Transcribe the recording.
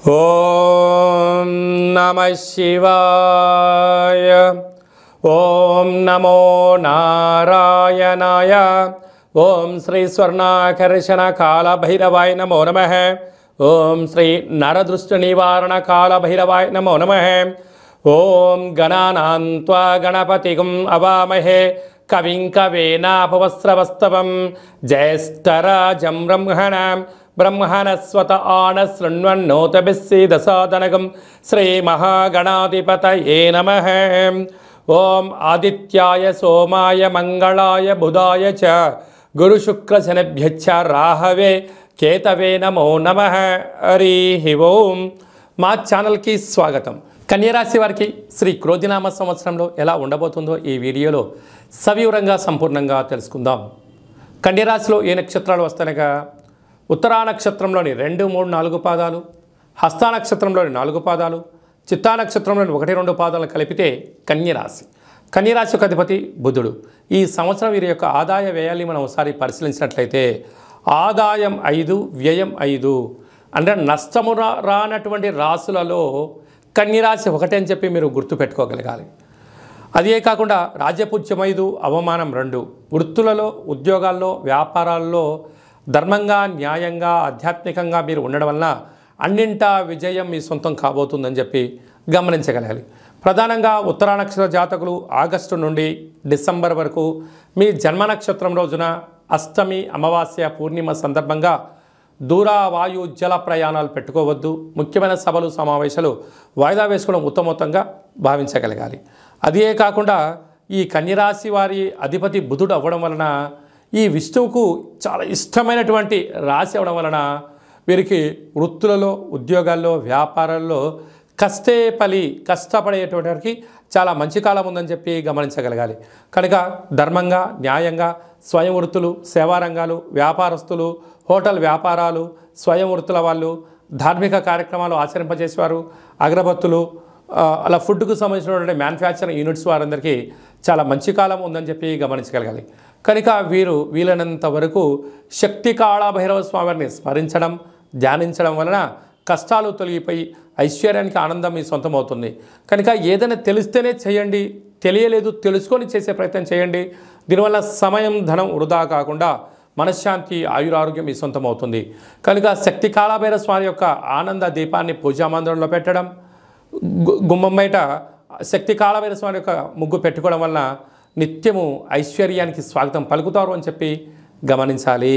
ఓం నమః శివాయ. ఓం నమో నారాయణాయ. ఓం శ్రీ స్వర్ణాకర్షణ కాల భైరవాయ నమో నమః. ఓం శ్రీ నరదృష్టి నివారణ కాల భైరవాయ నమో నమః. ఓం గణానాం త్వా గణపతిగుం అవామహే కవిం కవేనాపవస్రవస్తవం జ్యేష్ఠరాజం బ్రహ్మణస్వత ఆన శృణ్వన్నోతభిస్సీదసాదనగం శ్రీమహాగణాధిపతయే నమః. ఓం ఆదిత్యాయ సోమాయ మంగళాయ బుధాయ చ గురుశుక్రశనిభ్యశ్చ రాహవే కేతవే నమో నమః. హరి ఓం. మా ఛానల్కి స్వాగతం. కన్యరాశి వారికి శ్రీ క్రోధినామ సంవత్సరంలో ఎలా ఉండబోతుందో ఈ వీడియోలో సవివరంగా సంపూర్ణంగా తెలుసుకుందాం. కన్యరాశిలో ఏ నక్షత్రాలు వస్తాయనగా ఉత్తరా నక్షత్రంలోని 2, 3, 4 పాదాలు, హస్తా నక్షత్రంలోని 4 పాదాలు, చిత్తా నక్షత్రంలోని 1, 2 పాదాలను కలిపితే కన్యరాశి. కన్యరాశి యొక్క అధిపతి బుధుడు. ఈ సంవత్సరం వీరి యొక్క ఆదాయ వ్యయాన్ని మనం ఒకసారి పరిశీలించినట్లయితే ఆదాయం 5, వ్యయం 5 అంటే నష్టము రానటువంటి రాశులలో కన్యరాశి ఒకటే అని చెప్పి మీరు గుర్తుపెట్టుకోగలగాలి. అదే కాకుండా రాజ్యపూజ్యం 5, అవమానం 2. వృత్తులలో, ఉద్యోగాల్లో, వ్యాపారాల్లో ధర్మంగా, న్యాయంగా, ఆధ్యాత్మికంగా మీరు ఉండడం వలన అన్నింటా విజయం మీ సొంతం కాబోతుందని చెప్పి గమనించగలగాలి. ప్రధానంగా ఉత్తరా నక్షత్ర జాతకులు ఆగస్టు నుండి డిసెంబర్ వరకు మీ జన్మ నక్షత్రం రోజున అష్టమి, అమావాస్య, పూర్ణిమ సందర్భంగా దూర వాయు జల ప్రయాణాలు పెట్టుకోవద్దు. ముఖ్యమైన సభలు, సమావేశాలు వాయిదా వేసుకోవడం ఉత్తమోత్తంగా భావించగలగాలి. అదే కాకుండా ఈ కన్యరాశి వారి అధిపతి బుధుడు అవ్వడం వలన ఈ విష్ణువుకు చాలా ఇష్టమైనటువంటి రాశి అవ్వడం వలన వీరికి వృత్తులలో, ఉద్యోగాల్లో, వ్యాపారాల్లో కష్టపడేటువంటి వారికి చాలా మంచి కాలం ఉందని చెప్పి గమనించగలగాలి. కనుక ధర్మంగా, న్యాయంగా స్వయం వృత్తులు, సేవారంగాలు, వ్యాపారస్తులు, హోటల్ వ్యాపారాలు, స్వయం వృత్తుల వాళ్ళు, ధార్మిక కార్యక్రమాలు ఆచరింపజేసేవారు, అగరబత్తులు, అలా ఫుడ్కు సంబంధించినటువంటి మ్యానుఫ్యాక్చరింగ్ యూనిట్స్ వారందరికీ చాలా మంచి కాలం ఉందని చెప్పి గమనించగలగాలి. కనుక వీరు వీలైనంత వరకు శక్తి కాళభైరవ స్వామిని స్మరించడం, ధ్యానించడం వలన కష్టాలు తొలగిపోయి ఐశ్వర్యానికి ఆనందం మీ సొంతం అవుతుంది. కనుక ఏదైనా తెలిస్తేనే చేయండి, తెలియలేదు తెలుసుకొని చేసే ప్రయత్నం చేయండి. దీనివల్ల సమయం, ధనం వృధా కాకుండా మనశ్శాంతి, ఆయురారోగ్యం మీ సొంతం అవుతుంది. కనుక శక్తి కాళభైరవ స్వామి యొక్క ఆనంద దీపాన్ని పూజామందిరంలో పెట్టడం, గుమ్మం బయట శక్తి కాళభైరవ స్వామి యొక్క ముగ్గు పెట్టుకోవడం వలన నిత్యము ఐశ్వర్యానికి స్వాగతం పలుకుతారు అని చెప్పి గమనించాలి.